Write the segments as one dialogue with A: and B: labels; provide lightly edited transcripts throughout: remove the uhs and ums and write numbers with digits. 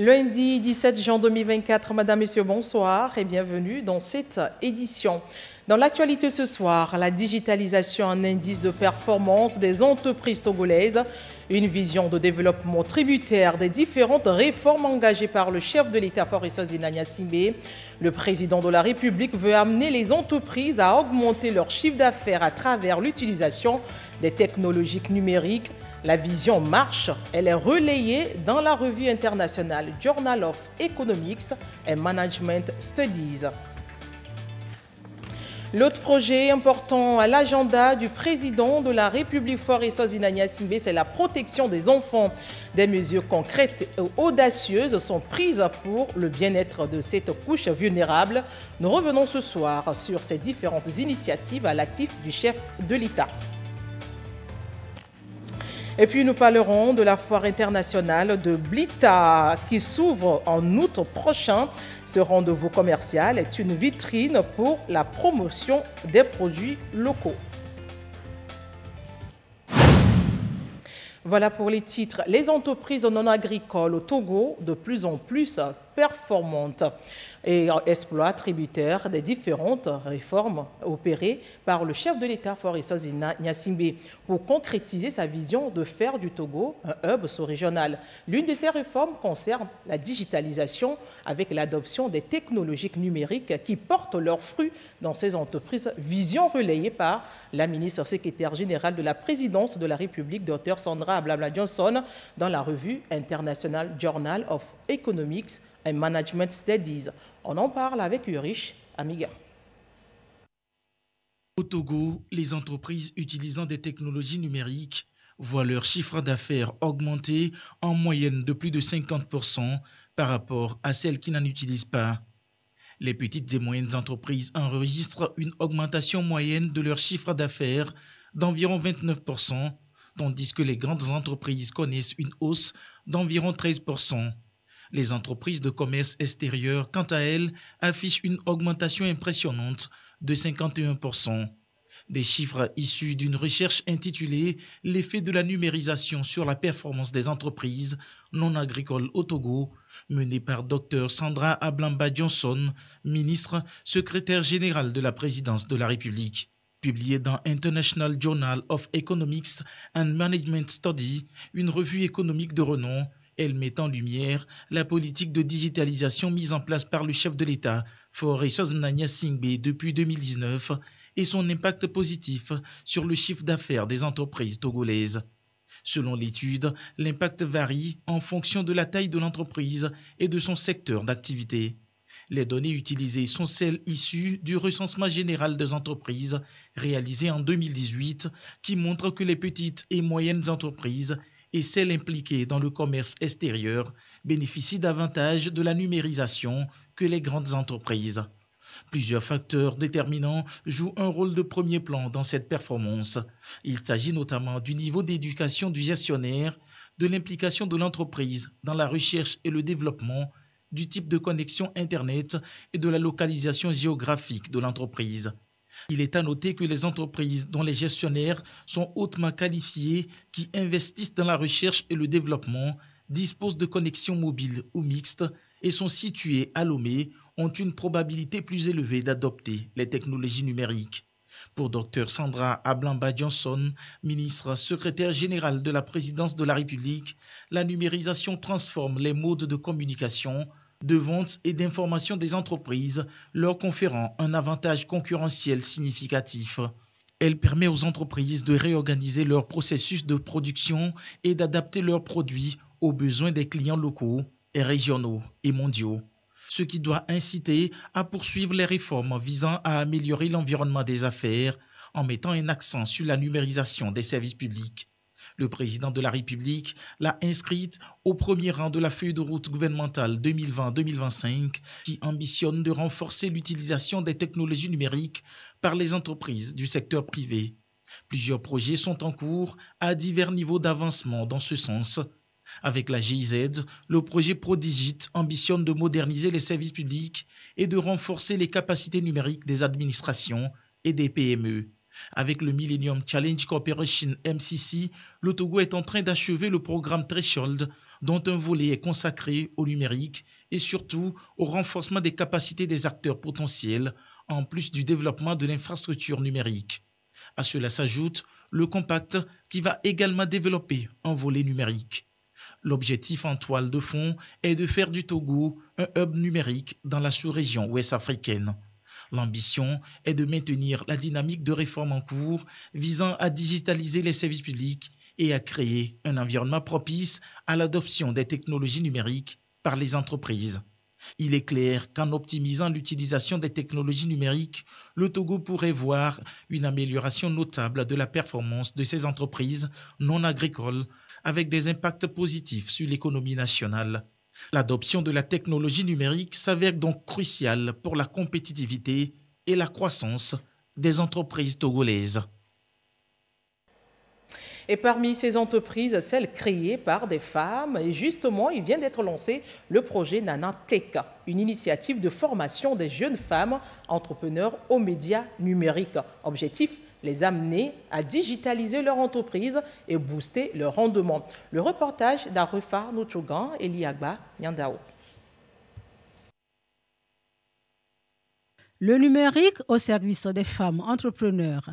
A: Lundi 17 juin 2024, Madame, Monsieur, bonsoir et bienvenue dans cette édition. Dans l'actualité ce soir, la digitalisation en indice de performance des entreprises togolaises, une vision de développement tributaire des différentes réformes engagées par le chef de l'État Faure Sozina Gnassingbé. Le président de la République veut amener les entreprises à augmenter leur chiffre d'affaires à travers l'utilisation des technologies numériques. La vision marche, elle est relayée dans la revue internationale Journal of Economics and Management Studies. L'autre projet important à l'agenda du président de la République Faure Sozina Gnassingbé, c'est la protection des enfants. Des mesures concrètes et audacieuses sont prises pour le bien-être de cette couche vulnérable. Nous revenons ce soir sur ces différentes initiatives à l'actif du chef de l'État. Et puis nous parlerons de la foire internationale de Blita qui s'ouvre en août prochain. Ce rendez-vous commercial est une vitrine pour la promotion des produits locaux. Voilà pour les titres. Les entreprises non agricoles au Togo de plus en plus performantes et exploit tributaire des différentes réformes opérées par le chef de l'État Faure Sozina Gnassingbé pour concrétiser sa vision de faire du Togo un hub sous-régional. L'une de ces réformes concerne la digitalisation avec l'adoption des technologies numériques qui portent leurs fruits dans ces entreprises. Vision relayée par la ministre secrétaire générale de la présidence de la République, Dr Sandra Ablamba-Johnson, dans la revue internationale Journal of Economics and Management Studies. On en parle avec Urish Amiga.
B: Au Togo, les entreprises utilisant des technologies numériques voient leur chiffre d'affaires augmenter en moyenne de plus de 50% par rapport à celles qui n'en utilisent pas. Les petites et moyennes entreprises enregistrent une augmentation moyenne de leur chiffre d'affaires d'environ 29%, tandis que les grandes entreprises connaissent une hausse d'environ 13%. Les entreprises de commerce extérieur, quant à elles, affichent une augmentation impressionnante de 51%. Des chiffres issus d'une recherche intitulée « L'effet de la numérisation sur la performance des entreprises non agricoles au Togo » menée par Dr Sandra Ablamba-Johnson, ministre, secrétaire générale de la présidence de la République. Publié dans International Journal of Economics and Management Studies, une revue économique de renom, elle met en lumière la politique de digitalisation mise en place par le chef de l'État, Faure Sozina Gnassingbé, depuis 2019 et son impact positif sur le chiffre d'affaires des entreprises togolaises. Selon l'étude, l'impact varie en fonction de la taille de l'entreprise et de son secteur d'activité. Les données utilisées sont celles issues du recensement général des entreprises réalisé en 2018 qui montre que les petites et moyennes entreprises et celles impliquées dans le commerce extérieur bénéficient davantage de la numérisation que les grandes entreprises. Plusieurs facteurs déterminants jouent un rôle de premier plan dans cette performance. Il s'agit notamment du niveau d'éducation du gestionnaire, de l'implication de l'entreprise dans la recherche et le développement, du type de connexion Internet et de la localisation géographique de l'entreprise. Il est à noter que les entreprises dont les gestionnaires sont hautement qualifiés, qui investissent dans la recherche et le développement, disposent de connexions mobiles ou mixtes et sont situées à Lomé, ont une probabilité plus élevée d'adopter les technologies numériques. Pour Dr Sandra Ablamba-Johnson, ministre secrétaire générale de la présidence de la République, la numérisation transforme les modes de communication, de vente et d'information des entreprises, leur conférant un avantage concurrentiel significatif. Elle permet aux entreprises de réorganiser leur processus de production et d'adapter leurs produits aux besoins des clients locaux et régionaux et mondiaux, ce qui doit inciter à poursuivre les réformes visant à améliorer l'environnement des affaires en mettant un accent sur la numérisation des services publics. Le président de la République l'a inscrite au premier rang de la feuille de route gouvernementale 2020-2025 qui ambitionne de renforcer l'utilisation des technologies numériques par les entreprises du secteur privé. Plusieurs projets sont en cours à divers niveaux d'avancement dans ce sens. Avec la GIZ, le projet Prodigit ambitionne de moderniser les services publics et de renforcer les capacités numériques des administrations et des PME. Avec le Millennium Challenge Corporation MCC, le Togo est en train d'achever le programme Threshold, dont un volet est consacré au numérique et surtout au renforcement des capacités des acteurs potentiels, en plus du développement de l'infrastructure numérique. À cela s'ajoute le Compact qui va également développer un volet numérique. L'objectif en toile de fond est de faire du Togo un hub numérique dans la sous-région ouest africaine. L'ambition est de maintenir la dynamique de réforme en cours visant à digitaliser les services publics et à créer un environnement propice à l'adoption des technologies numériques par les entreprises. Il est clair qu'en optimisant l'utilisation des technologies numériques, le Togo pourrait voir une amélioration notable de la performance de ses entreprises non agricoles avec des impacts positifs sur l'économie nationale. L'adoption de la technologie numérique s'avère donc cruciale pour la compétitivité et la croissance des entreprises togolaises.
A: Et parmi ces entreprises, celles créées par des femmes, et justement, il vient d'être lancé le projet Nana Tech, une initiative de formation des jeunes femmes entrepreneurs aux médias numériques. Objectif, les amener à digitaliser leur entreprise et booster leur rendement. Le reportage d'Arufa Noutougan et Liagba Nyandao.
C: Le numérique au service des femmes entrepreneurs.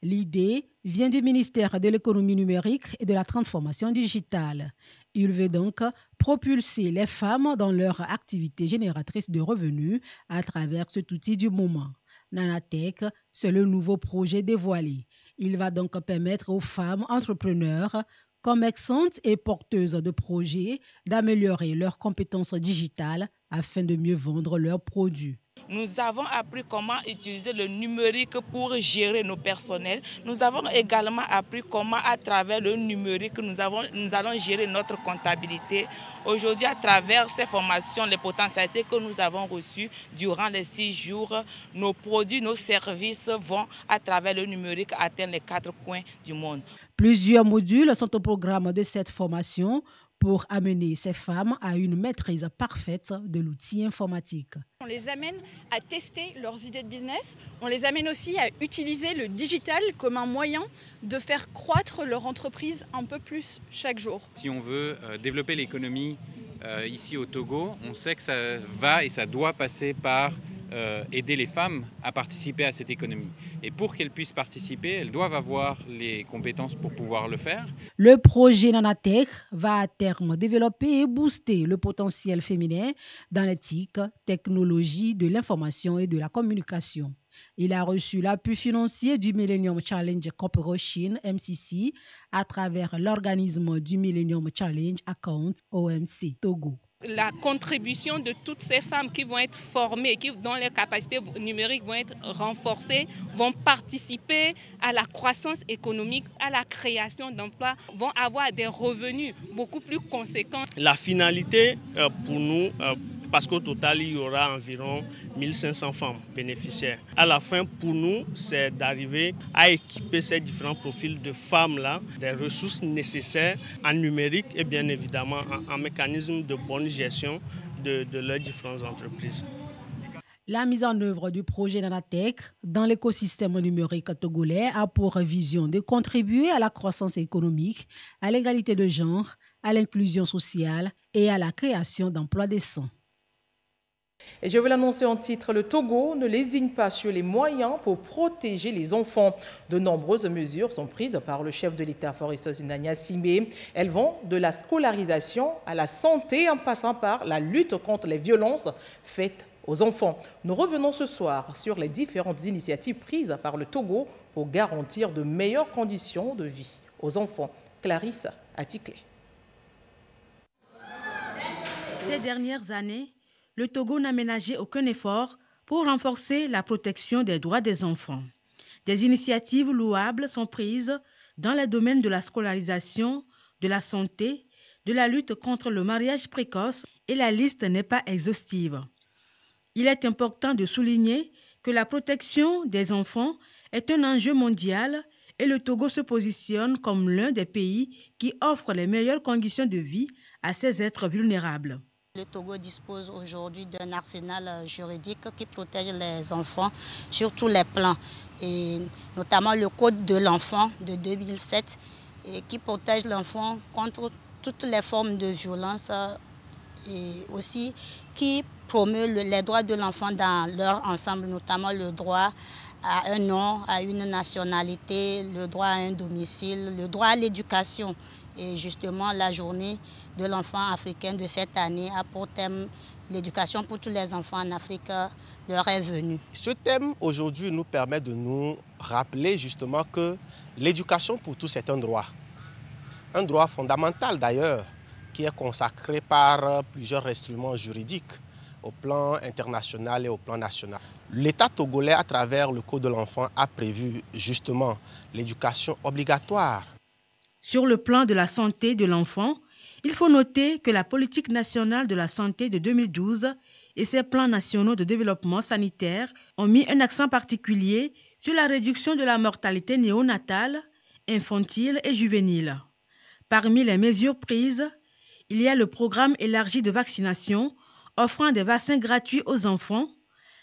C: L'idée vient du ministère de l'économie numérique et de la transformation digitale. Il veut donc propulser les femmes dans leur activité génératrice de revenus à travers cet outil du moment. Nanatech, c'est le nouveau projet dévoilé. Il va donc permettre aux femmes entrepreneurs, commerçantes et porteuses de projets, d'améliorer leurs compétences digitales afin de mieux vendre leurs produits.
D: Nous avons appris comment utiliser le numérique pour gérer nos personnels. Nous avons également appris comment, à travers le numérique, nous allons gérer notre comptabilité. Aujourd'hui, à travers ces formations, les potentialités que nous avons reçues durant les 6 jours, nos produits, nos services vont, à travers le numérique, atteindre les 4 coins du monde.
C: Plusieurs modules sont au programme de cette formation pour amener ces femmes à une maîtrise parfaite de l'outil informatique.
E: On les amène à tester leurs idées de business, on les amène aussi à utiliser le digital comme un moyen de faire croître leur entreprise un peu plus chaque jour.
F: Si on veut développer l'économie ici au Togo, on sait que ça va et ça doit passer par aider les femmes à participer à cette économie. Et pour qu'elles puissent participer, elles doivent avoir les compétences pour pouvoir le faire.
C: Le projet Nanatech va à terme développer et booster le potentiel féminin dans l'éthique, technologie de l'information et de la communication. Il a reçu l'appui financier du Millennium Challenge Corporation MCC à travers l'organisme du Millennium Challenge Account OMC Togo.
D: La contribution de toutes ces femmes qui vont être formées, dont les capacités numériques vont être renforcées, vont participer à la croissance économique, à la création d'emplois, vont avoir des revenus beaucoup plus conséquents.
G: La finalité pour nous, parce qu'au total, il y aura environ 1500 femmes bénéficiaires. À la fin, pour nous, c'est d'arriver à équiper ces différents profils de femmes-là des ressources nécessaires en numérique et bien évidemment en mécanisme de bonne gestion de leurs différentes entreprises.
C: La mise en œuvre du projet Nanatech dans l'écosystème numérique togolais a pour vision de contribuer à la croissance économique, à l'égalité de genre, à l'inclusion sociale et à la création d'emplois décents.
A: Et je vais l'annoncer en titre, le Togo ne lésigne pas sur les moyens pour protéger les enfants. De nombreuses mesures sont prises par le chef de l'État, Faure Zinania Simé. Elles vont de la scolarisation à la santé en passant par la lutte contre les violences faites aux enfants. Nous revenons ce soir sur les différentes initiatives prises par le Togo pour garantir de meilleures conditions de vie aux enfants. Clarisse Aticlé.
C: Ces dernières années, le Togo n'a ménagé aucun effort pour renforcer la protection des droits des enfants. Des initiatives louables sont prises dans les domaines de la scolarisation, de la santé, de la lutte contre le mariage précoce et la liste n'est pas exhaustive. Il est important de souligner que la protection des enfants est un enjeu mondial et le Togo se positionne comme l'un des pays qui offre les meilleures conditions de vie à ces êtres vulnérables.
H: Le Togo dispose aujourd'hui d'un arsenal juridique qui protège les enfants sur tous les plans, et notamment le Code de l'enfant de 2007 et qui protège l'enfant contre toutes les formes de violence et aussi qui promeut les droits de l'enfant dans leur ensemble, notamment le droit à un nom, à une nationalité, le droit à un domicile, le droit à l'éducation. Et justement, la journée de l'enfant africain de cette année a pour thème l'éducation pour tous les enfants en Afrique leur est venue.
I: Ce thème aujourd'hui nous permet de nous rappeler justement que l'éducation pour tous est un droit fondamental d'ailleurs, qui est consacré par plusieurs instruments juridiques au plan international et au plan national. L'État togolais, à travers le Code de l'enfant, a prévu justement l'éducation obligatoire.
C: Sur le plan de la santé de l'enfant, il faut noter que la politique nationale de la santé de 2012 et ses plans nationaux de développement sanitaire ont mis un accent particulier sur la réduction de la mortalité néonatale, infantile et juvénile. Parmi les mesures prises, il y a le programme élargi de vaccination offrant des vaccins gratuits aux enfants,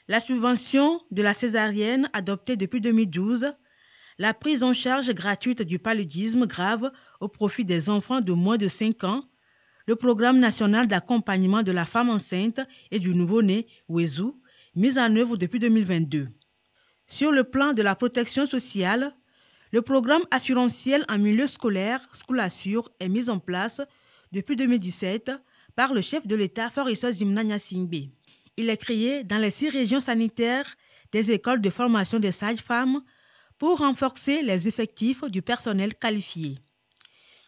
C: la subvention de la césarienne adoptée depuis 2012, la prise en charge gratuite du paludisme grave au profit des enfants de moins de 5 ans, le programme national d'accompagnement de la femme enceinte et du nouveau-né, WESU, mis en œuvre depuis 2022. Sur le plan de la protection sociale, le programme assurantiel en milieu scolaire, School-Assure, est mis en place depuis 2017 par le chef de l'État, Faure Zimna Singbe. Il est créé dans les 6 régions sanitaires des écoles de formation des sages-femmes pour renforcer les effectifs du personnel qualifié.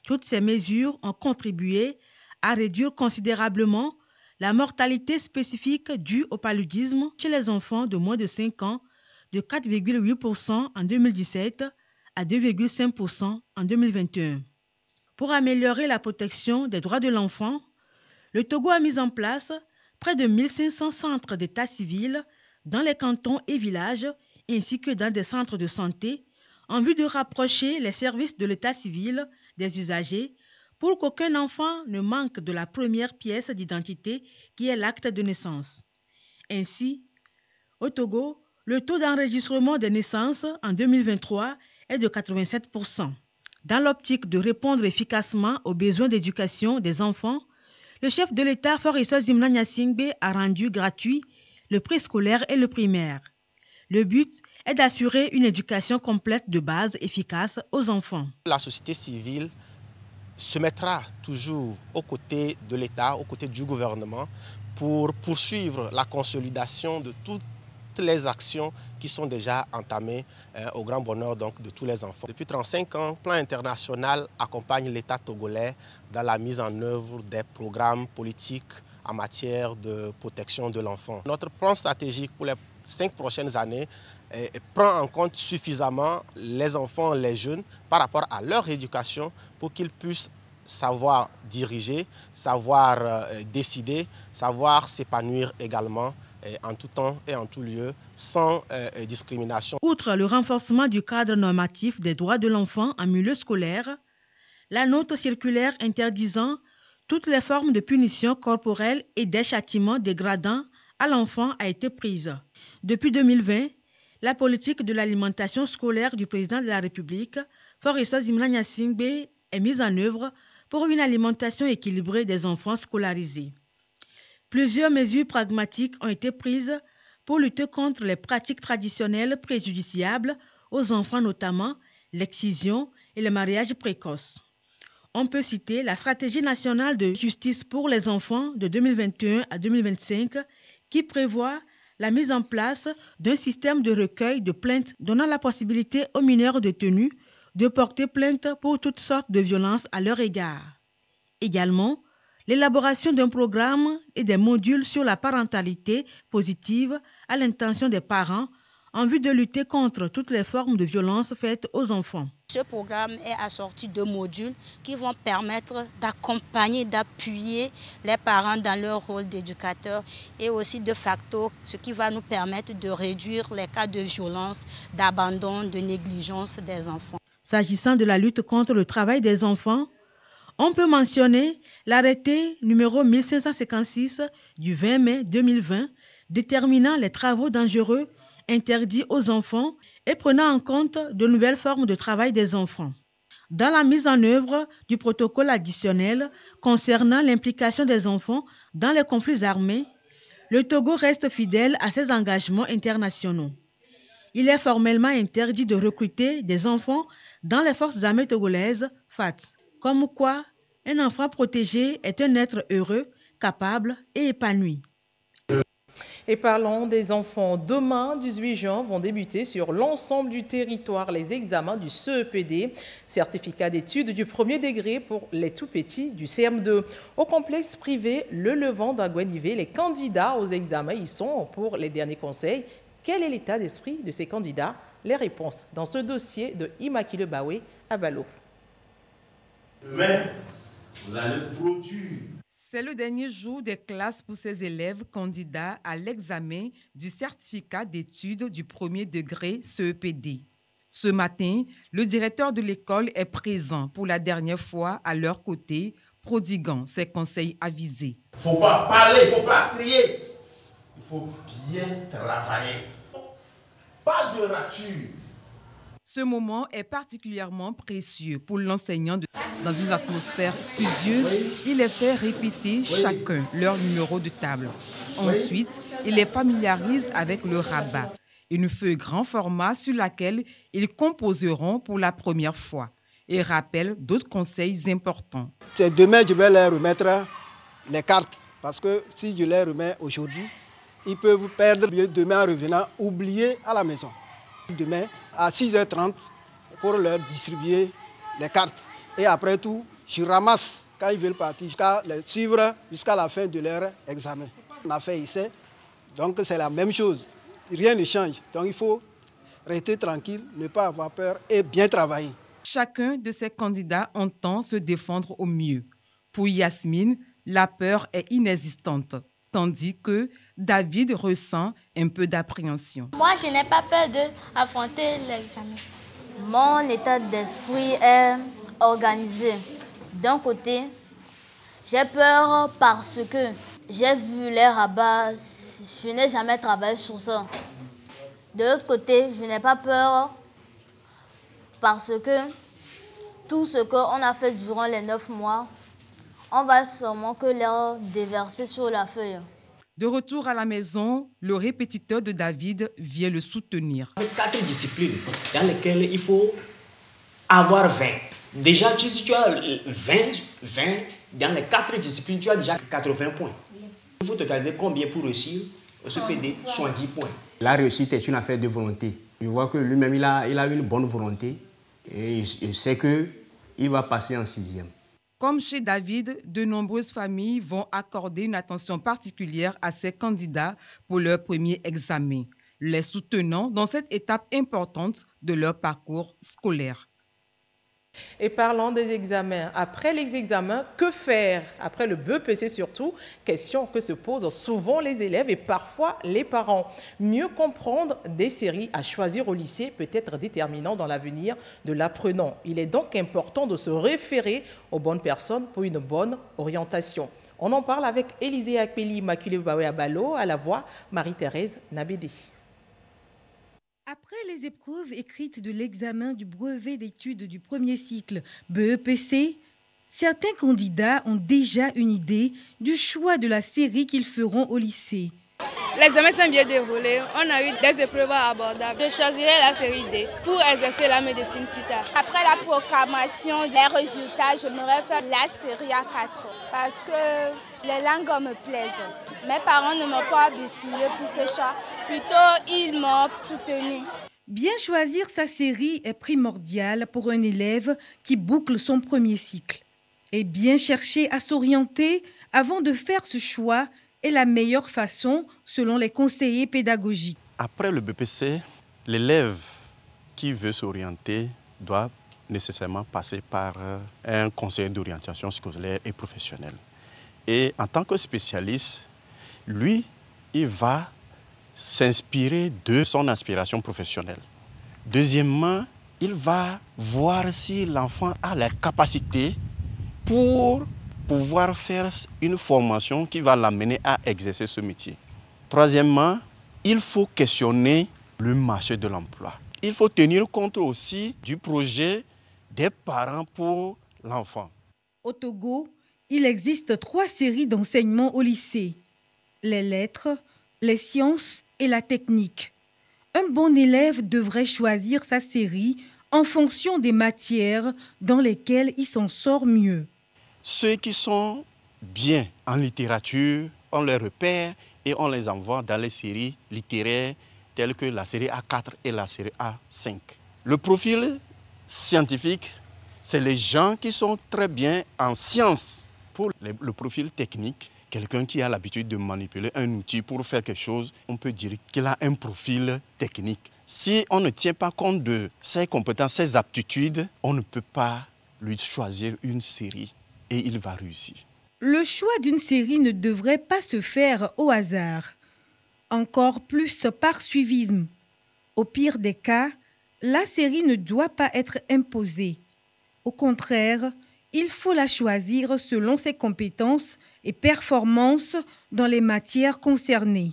C: Toutes ces mesures ont contribué à réduire considérablement la mortalité spécifique due au paludisme chez les enfants de moins de 5 ans de 4,8% en 2017 à 2,5% en 2021. Pour améliorer la protection des droits de l'enfant, le Togo a mis en place près de 1500 centres d'état civil dans les cantons et villages ainsi que dans des centres de santé en vue de rapprocher les services de l'état civil des usagers pour qu'aucun enfant ne manque de la première pièce d'identité qui est l'acte de naissance. Ainsi, au Togo, le taux d'enregistrement des naissances en 2023 est de 87%. Dans l'optique de répondre efficacement aux besoins d'éducation des enfants, le chef de l'État, Faure Zimna Singbe, a rendu gratuit le préscolaire et le primaire. Le but est d'assurer une éducation complète de base efficace aux enfants.
I: La société civile se mettra toujours aux côtés de l'État, aux côtés du gouvernement, pour poursuivre la consolidation de toutes les actions qui sont déjà entamées au grand bonheur donc, de tous les enfants. Depuis 35 ans, Plan International accompagne l'État togolais dans la mise en œuvre des programmes politiques en matière de protection de l'enfant. Notre plan stratégique pour les 5 prochaines années prend en compte suffisamment les enfants, les jeunes, par rapport à leur éducation pour qu'ils puissent savoir diriger, savoir décider, savoir s'épanouir également en tout temps et en tout lieu, sans discrimination.
C: Outre le renforcement du cadre normatif des droits de l'enfant en milieu scolaire, la note circulaire interdisant toutes les formes de punition corporelle et des châtiments dégradants à l'enfant a été prise. Depuis 2020, la politique de l'alimentation scolaire du président de la République, Faure Zimna Singbe, est mise en œuvre pour une alimentation équilibrée des enfants scolarisés. Plusieurs mesures pragmatiques ont été prises pour lutter contre les pratiques traditionnelles préjudiciables aux enfants, notamment l'excision et le mariage précoce. On peut citer la stratégie nationale de justice pour les enfants de 2021 à 2025 qui prévoit la mise en place d'un système de recueil de plaintes donnant la possibilité aux mineurs détenus de porter plainte pour toutes sortes de violences à leur égard. Également, l'élaboration d'un programme et des modules sur la parentalité positive à l'intention des parents en vue de lutter contre toutes les formes de violences faites aux enfants.
H: Ce programme est assorti de modules qui vont permettre d'accompagner, d'appuyer les parents dans leur rôle d'éducateur et aussi de facto, ce qui va nous permettre de réduire les cas de violence, d'abandon, de négligence des enfants.
C: S'agissant de la lutte contre le travail des enfants, On peut mentionner l'arrêté numéro 1556 du 20 mai 2020 déterminant les travaux dangereux interdits aux enfants et prenant en compte de nouvelles formes de travail des enfants. Dans la mise en œuvre du protocole additionnel concernant l'implication des enfants dans les conflits armés, le Togo reste fidèle à ses engagements internationaux. Il est formellement interdit de recruter des enfants dans les forces armées togolaises, FAT. Comme quoi, un enfant protégé est un être heureux, capable et épanoui.
A: Et parlons des enfants. Demain, 18 juin, vont débuter sur l'ensemble du territoire les examens du CEPD, certificat d'études du premier degré pour les tout-petits du CM2. Au complexe privé Le Levant d'Aguenivé, les candidats aux examens y sont pour les derniers conseils. Quel est l'état d'esprit de ces candidats? Les réponses dans ce dossier de Immaculée Bawé à Balo.
J: Demain, vous allez produire.
K: C'est le dernier jour des classes pour ces élèves candidats à l'examen du certificat d'études du premier degré CEPD. Ce matin, le directeur de l'école est présent pour la dernière fois à leur côté, prodiguant ses conseils avisés.
J: Il ne faut pas parler, il ne faut pas crier. Il faut bien travailler. Pas de rature.
K: Ce moment est particulièrement précieux pour l'enseignant. Dans une atmosphère studieuse, il les fait répéter chacun leur numéro de table. Ensuite, il les familiarise avec le rabat, une feuille grand format sur laquelle ils composeront pour la première fois, et rappelle d'autres conseils importants.
L: Demain, je vais leur remettre les cartes, parce que si je les remets aujourd'hui, ils peuvent perdre demain en revenant, oublier à la maison. Demain, à 6h30, pour leur distribuer les cartes. Et après tout, je ramasse quand ils veulent partir, jusqu'à les suivre jusqu'à la fin de leur examen. On a fait ici, donc c'est la même chose. Rien ne change. Donc il faut rester tranquille, ne pas avoir peur et bien travailler.
K: Chacun de ces candidats entend se défendre au mieux. Pour Yasmine, la peur est inexistante, tandis que David ressent un peu d'appréhension.
M: Moi, je n'ai pas peur d'affronter l'examen. Mon état d'esprit est organisé. D'un côté, j'ai peur parce que j'ai vu les rabats, je n'ai jamais travaillé sur ça. De l'autre côté, je n'ai pas peur parce que tout ce qu'on a fait durant les 9 mois, on va sûrement que les déverser sur la feuille.
K: De retour à la maison, le répétiteur de David vient le soutenir.
N: 4 disciplines dans lesquelles il faut avoir 20. Déjà, si tu as 20 dans les 4 disciplines, tu as déjà 80 points. Il faut totaliser combien pour réussir au CEPD? 70 points. La réussite est une affaire de volonté. Je vois que lui-même, il a une bonne volonté et je sais qu'il va passer en 6e.
K: Comme chez David, de nombreuses familles vont accorder une attention particulière à ces candidats pour leur premier examen, les soutenant dans cette étape importante de leur parcours scolaire.
A: Et parlant des examens, après les examens, que faire? Après le BEPC surtout, question que se posent souvent les élèves et parfois les parents. Mieux comprendre des séries à choisir au lycée peut être déterminant dans l'avenir de l'apprenant. Il est donc important de se référer aux bonnes personnes pour une bonne orientation. On en parle avec Élisée Akpeli, Immaculée Bawé à Balo, à la voix Marie-Thérèse Nabédé.
C: Après les épreuves écrites de l'examen du brevet d'études du premier cycle BEPC, certains candidats ont déjà une idée du choix de la série qu'ils feront au lycée.
O: L'examen s'est bien déroulé, on a eu des épreuves abordables. Je choisirai la série D pour exercer la médecine plus tard.
P: Après la proclamation des résultats, j'aimerais faire la série A4 parce que les langues me plaisent. Mes parents ne m'ont pas bousculé pour ce choix, plutôt ils m'ont soutenu.
C: Bien choisir sa série est primordial pour un élève qui boucle son premier cycle. Et bien chercher à s'orienter avant de faire ce choix est la meilleure façon selon les conseillers pédagogiques.
Q: Après le BPC, l'élève qui veut s'orienter doit nécessairement passer par un conseiller d'orientation scolaire et professionnelle. Et en tant que spécialiste, lui, il va s'inspirer de son aspiration professionnelle. Deuxièmement, il va voir si l'enfant a la capacité pour pouvoir faire une formation qui va l'amener à exercer ce métier. Troisièmement, il faut questionner le marché de l'emploi. Il faut tenir compte aussi du projet des parents pour l'enfant.
C: Au Togo, il existe 3 séries d'enseignement au lycée: les lettres, les sciences et la technique. Un bon élève devrait choisir sa série en fonction des matières dans lesquelles il s'en sort mieux.
Q: Ceux qui sont bien en littérature, on les repère et on les envoie dans les séries littéraires telles que la série A4 et la série A5. Le profil scientifique, c'est les gens qui sont très bien en sciences. Pour le profil technique, quelqu'un qui a l'habitude de manipuler un outil pour faire quelque chose, on peut dire qu'il a un profil technique. Si on ne tient pas compte de ses compétences, ses aptitudes, on ne peut pas lui choisir une série et il va réussir.
C: Le choix d'une série ne devrait pas se faire au hasard, encore plus par suivisme. Au pire des cas, la série ne doit pas être imposée. Au contraire, il faut la choisir selon ses compétences et performances dans les matières concernées.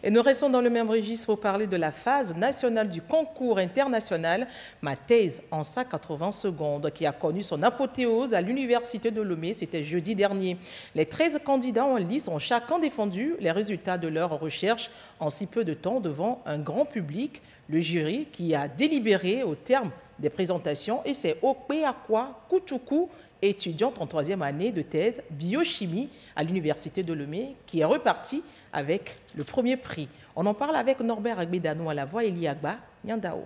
A: Et nous restons dans le même registre pour parler de la phase nationale du concours international Ma thèse en 180 secondes qui a connu son apothéose à l'université de Lomé, c'était jeudi dernier. Les 13 candidats en lice ont chacun défendu les résultats de leur recherche en si peu de temps devant un grand public. Le jury qui a délibéré au terme des présentations et c'est Okpeakwa Kuchuku, étudiante en 3e année de thèse biochimie à l'université de Lomé, qui est repartie avec le premier prix. On en parle avec Norbert Agbedano à la voix, Eliagba Nyandao.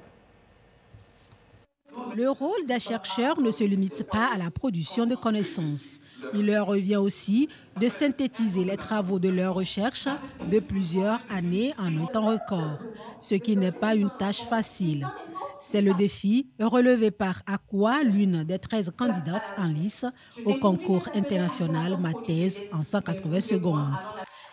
C: Le rôle d'un chercheur ne se limite pas à la production de connaissances. Il leur revient aussi de synthétiser les travaux de leur recherche de plusieurs années en un temps record, ce qui n'est pas une tâche facile. C'est le défi relevé par Akwa, l'une des 13 candidates en lice au concours international Ma thèse en 180 secondes.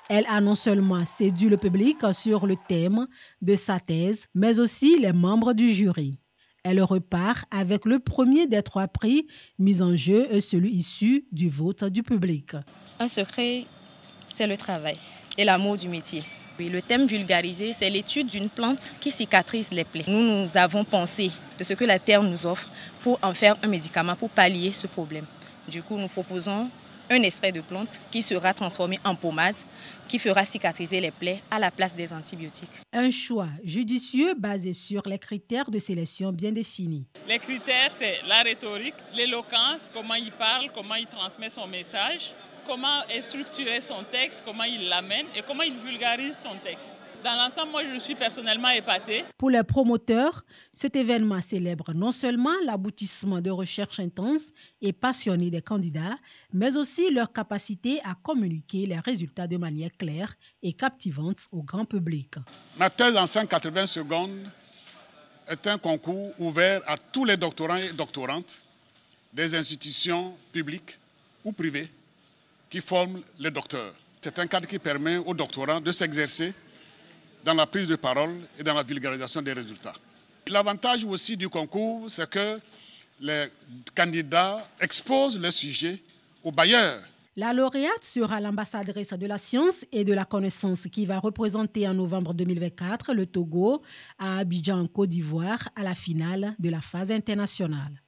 C: Elle a non seulement séduit le public sur le thème de sa thèse, mais aussi les membres du jury. Elle repart avec le premier des 3 prix mis en jeu, celui issu du vote du public.
R: Un secret, c'est le travail et l'amour du métier. Le thème vulgarisé, c'est l'étude d'une plante qui cicatrise les plaies. Nous avons pensé de ce que la terre nous offre pour en faire un médicament pour pallier ce problème. Du coup, nous proposons un extrait de plante qui sera transformé en pommade qui fera cicatriser les plaies à la place des antibiotiques.
C: Un choix judicieux basé sur les critères de sélection bien définis.
S: Les critères, c'est la rhétorique, l'éloquence, comment il parle, comment il transmet son message, comment est structuré son texte, comment il l'amène et comment il vulgarise son texte. Dans l'ensemble, moi, je suis personnellement épatée.
C: Pour les promoteurs, cet événement célèbre non seulement l'aboutissement de recherches intenses et passionnées des candidats, mais aussi leur capacité à communiquer les résultats de manière claire et captivante au grand public.
T: Ma thèse en 180 secondes est un concours ouvert à tous les doctorants et doctorantes des institutions publiques ou privées qui forment les docteurs. C'est un cadre qui permet aux doctorants de s'exercer dans la prise de parole et dans la vulgarisation des résultats. L'avantage aussi du concours, c'est que les candidats exposent le sujet aux bailleurs.
C: La lauréate sera l'ambassadrice de la science et de la connaissance qui va représenter en novembre 2024 le Togo à Abidjan, en Côte d'Ivoire, à la finale de la phase internationale.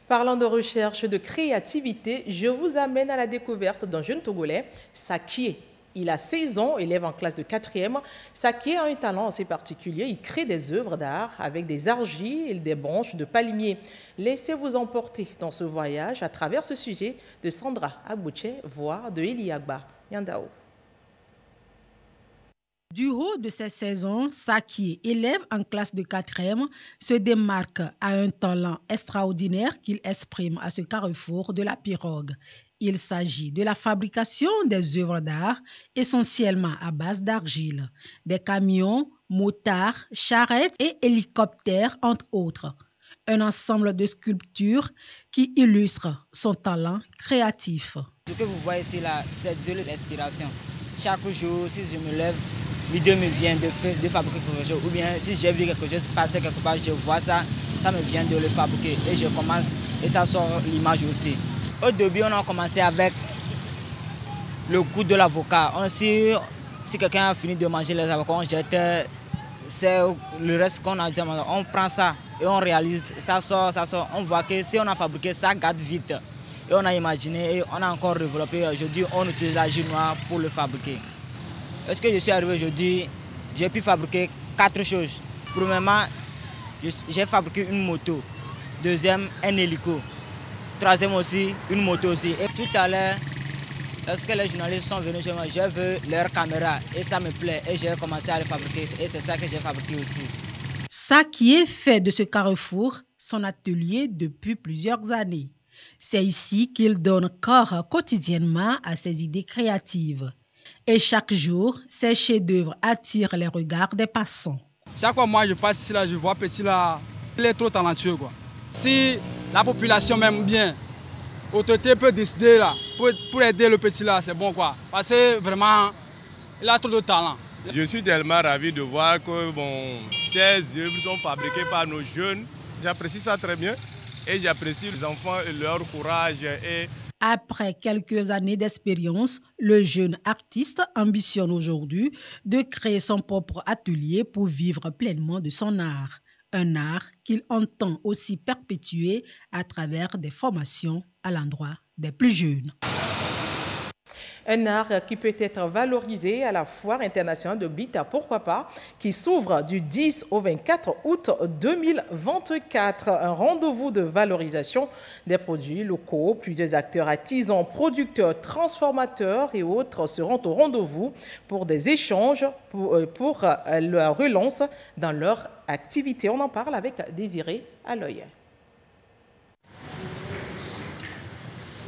A: Parlant de recherche, de créativité, je vous amène à la découverte d'un jeune Togolais, Sakié. Il a 16 ans, élève en classe de 4e. Sakié a un talent assez particulier. Il crée des œuvres d'art avec des argiles et des branches de palmier. Laissez-vous emporter dans ce voyage à travers ce sujet de Sandra Abouche, voire de Eliagba Nyandao.
C: Du haut de ses 16 ans, Sakié, élève en classe de 4e, se démarque à un talent extraordinaire qu'il exprime à ce carrefour de la pirogue. Il s'agit de la fabrication des œuvres d'art essentiellement à base d'argile, des camions, motards, charrettes et hélicoptères, entre autres. Un ensemble de sculptures qui illustrent son talent créatif.
U: Ce que vous voyez ici, là, c'est de l'inspiration. Chaque jour, si je me lève, l'idée me vient de fabriquer quelque chose. Ou bien si j'ai vu quelque chose passer quelque part, je vois ça, ça me vient de le fabriquer. Et je commence et ça sort l'image aussi. Au début, on a commencé avec le goût de l'avocat. Si quelqu'un a fini de manger les avocats, on jette, c'est le reste qu'on a demandé. On prend ça et on réalise, ça sort. On voit que si on a fabriqué, ça gâte vite. Et on a imaginé et on a encore développé. Aujourd'hui, on utilise la jus noire pour le fabriquer. Est-ce que je suis arrivé aujourd'hui, j'ai pu fabriquer 4 choses. Premièrement, j'ai fabriqué une moto. Deuxième, un hélico. Troisième aussi, une moto aussi. Et tout à l'heure, lorsque les journalistes sont venus chez moi, j'ai vu leur caméra et ça me plaît. Et j'ai commencé à les fabriquer. Et c'est ça que j'ai fabriqué aussi.
C: Ça qui est fait de ce carrefour, son atelier depuis plusieurs années. C'est ici qu'il donne corps quotidiennement à ses idées créatives. Et chaque jour, ses chefs-d'œuvre attirent les regards des passants.
B: Chaque fois, moi, je passe ici, là, je vois petit là, il est trop talentueux, quoi. Si la population m'aime bien, l'autorité peut décider là, pour aider le petit là, c'est bon, quoi. Parce que vraiment, il a trop de talent.
V: Je suis tellement ravi de voir que ces œuvres sont fabriquées par nos jeunes. J'apprécie ça très bien et j'apprécie les enfants et leur courage.
C: Après quelques années d'expérience, le jeune artiste ambitionne aujourd'hui de créer son propre atelier pour vivre pleinement de son art. Un art qu'il entend aussi perpétuer à travers des formations à l'endroit des plus jeunes.
A: Un art qui peut être valorisé à la Foire internationale de Blita, pourquoi pas, qui s'ouvre du 10 au 24 août 2024. Un rendez-vous de valorisation des produits locaux. Plusieurs acteurs artisans, producteurs, transformateurs et autres seront au rendez-vous pour des échanges pour la relance dans leur activité. On en parle avec Désiré Aloye.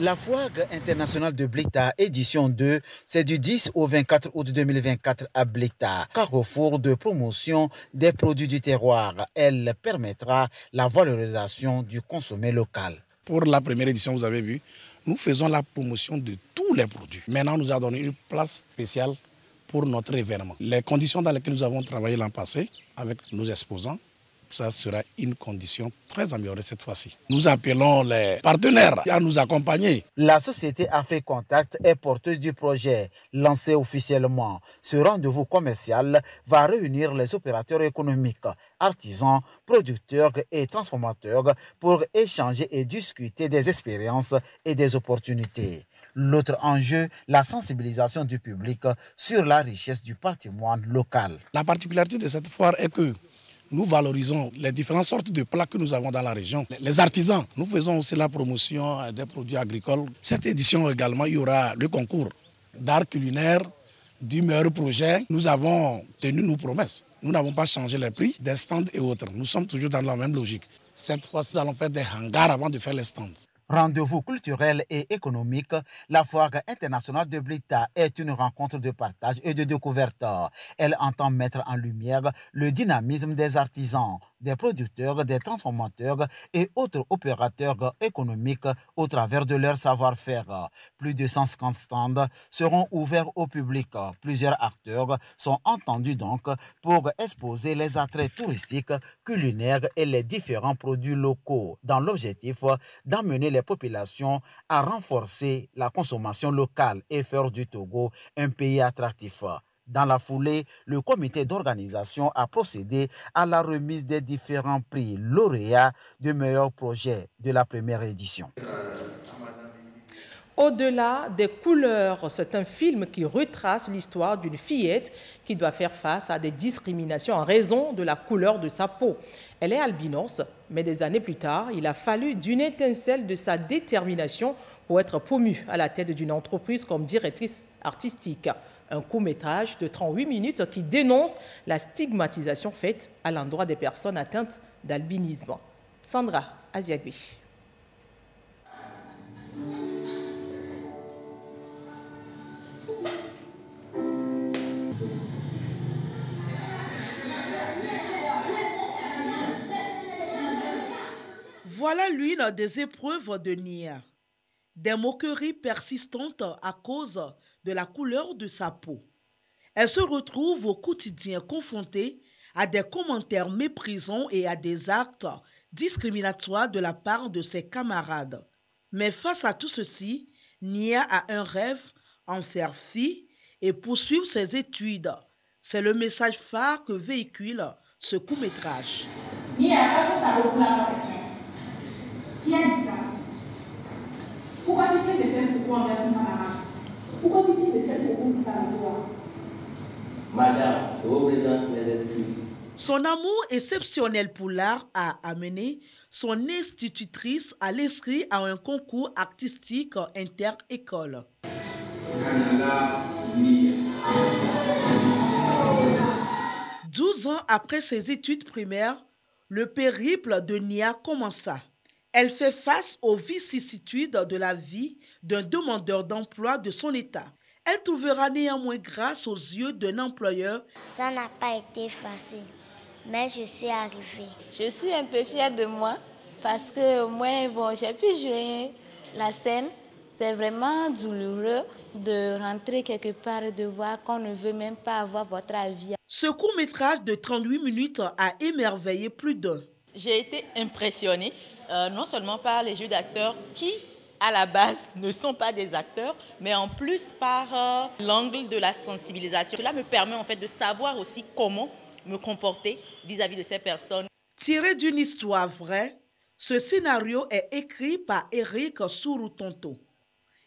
W: La Foire internationale de Blita, édition 2, c'est du 10 au 24 août 2024 à Blita, carrefour de promotion des produits du terroir. Elle permettra la valorisation du consommé local.
X: Pour la première édition, vous avez vu, nous faisons la promotion de tous les produits. Maintenant, on nous a donné une place spéciale pour notre événement. Les conditions dans lesquelles nous avons travaillé l'an passé avec nos exposants, ça sera une condition très améliorée cette fois-ci. Nous appelons les partenaires à nous accompagner.
W: La société Afrique Contact est porteuse du projet lancé officiellement. Ce rendez-vous commercial va réunir les opérateurs économiques, artisans, producteurs et transformateurs pour échanger et discuter des expériences et des opportunités. L'autre enjeu, la sensibilisation du public sur la richesse du patrimoine local.
X: La particularité de cette foire est que nous valorisons les différentes sortes de plats que nous avons dans la région. Les artisans, nous faisons aussi la promotion des produits agricoles. Cette édition également, il y aura le concours d'art culinaire du meilleur projet. Nous avons tenu nos promesses. Nous n'avons pas changé les prix des stands et autres. Nous sommes toujours dans la même logique. Cette fois-ci, nous allons faire des hangars avant de faire les stands.
W: Rendez-vous culturel et économique, la Foire internationale de Blita est une rencontre de partage et de découverte. Elle entend mettre en lumière le dynamisme des artisans, des producteurs, des transformateurs et autres opérateurs économiques au travers de leur savoir-faire. Plus de 150 stands seront ouverts au public. Plusieurs acteurs sont entendus donc pour exposer les attraits touristiques, culinaires et les différents produits locaux dans l'objectif d'amener les populations à renforcer la consommation locale et faire du Togo un pays attractif. Dans la foulée, le comité d'organisation a procédé à la remise des différents prix lauréats de meilleurs projets de la première édition.
A: Au-delà des couleurs, c'est un film qui retrace l'histoire d'une fillette qui doit faire face à des discriminations en raison de la couleur de sa peau. Elle est albinos, mais des années plus tard, il a fallu d'une étincelle de sa détermination pour être promue à la tête d'une entreprise comme directrice artistique. Un court-métrage de 38 minutes qui dénonce la stigmatisation faite à l'endroit des personnes atteintes d'albinisme. Sandra Aziagui.
Y: Voilà l'une des épreuves de Nia. Des moqueries persistantes à cause de la couleur de sa peau. Elle se retrouve au quotidien confrontée à des commentaires méprisants et à des actes discriminatoire de la part de ses camarades. Mais face à tout ceci, Nia a un rêve, en faire fi et poursuivre ses études. C'est le message phare que véhicule ce court-métrage.
D: Nia, est-ce que tu as beaucoup la question? Qui a dit ça? Pourquoi tu tiens de faire beaucoup envers ton camarade? Pourquoi tu tiens de faire beaucoup de ça à toi?
E: Madame, je vous présente mes excuses.
Y: Son amour exceptionnel pour l'art a amené son institutrice à l'inscrire à un concours artistique inter-école. 12 ans après ses études primaires, le périple de Nia commença. Elle fait face aux vicissitudes de la vie d'un demandeur d'emploi de son état. Elle trouvera néanmoins grâce aux yeux d'un employeur.
F: Ça n'a pas été facile, mais je suis arrivée.
G: Je suis un peu fière de moi parce que moi, j'ai pu jouer la scène. C'est vraiment douloureux de rentrer quelque part et de voir qu'on ne veut même pas avoir votre avis.
Y: Ce court-métrage de 38 minutes a émerveillé plus d'un.
I: J'ai été impressionnée, non seulement par les jeux d'acteurs qui, à la base, ne sont pas des acteurs, mais en plus par l'angle de la sensibilisation. Cela me permet en fait de savoir aussi comment me comporter vis-à-vis de ces personnes.
Y: Tiré d'une histoire vraie, ce scénario est écrit par Eric Souroutonto.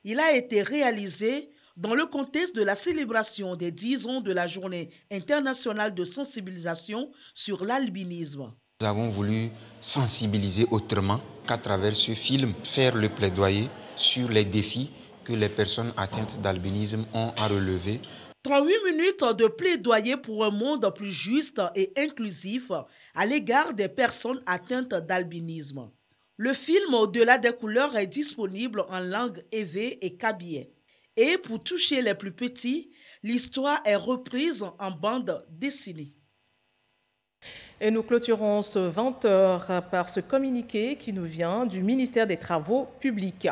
Y: Il a été réalisé dans le contexte de la célébration des 10 ans de la Journée internationale de sensibilisation sur l'albinisme.
Z: Nous avons voulu sensibiliser autrement qu'à travers ce film, faire le plaidoyer sur les défis que les personnes atteintes d'albinisme ont à relever.
Y: 38 minutes de plaidoyer pour un monde plus juste et inclusif à l'égard des personnes atteintes d'albinisme. Le film Au-delà des couleurs est disponible en langue évé et kabyé. Et pour toucher les plus petits, l'histoire est reprise en bande dessinée.
A: Et nous clôturons ce 20h par ce communiqué qui nous vient du ministère des Travaux publics.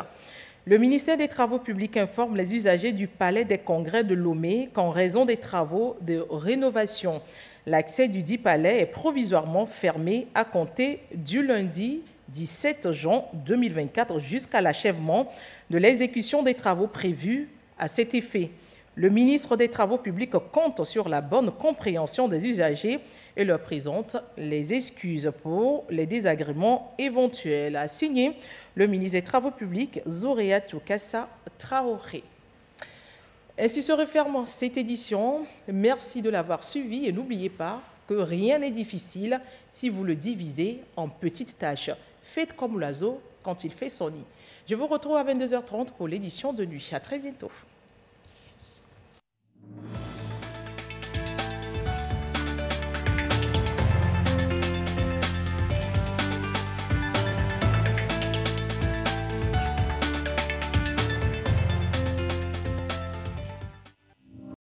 A: Le ministère des Travaux publics informe les usagers du Palais des Congrès de Lomé qu'en raison des travaux de rénovation, l'accès du dit palais est provisoirement fermé à compter du lundi 17 juin 2024 jusqu'à l'achèvement de l'exécution des travaux prévus à cet effet. Le ministre des Travaux publics compte sur la bonne compréhension des usagers et leur présente les excuses pour les désagréments éventuels. A signé le ministre des Travaux publics, Zoréatou Kassa Traoré. Ainsi se referme cette édition. Merci de l'avoir suivi et n'oubliez pas que rien n'est difficile si vous le divisez en petites tâches. Faites comme l'oiseau quand il fait son nid. Je vous retrouve à 22h30 pour l'édition de nuit. À très bientôt.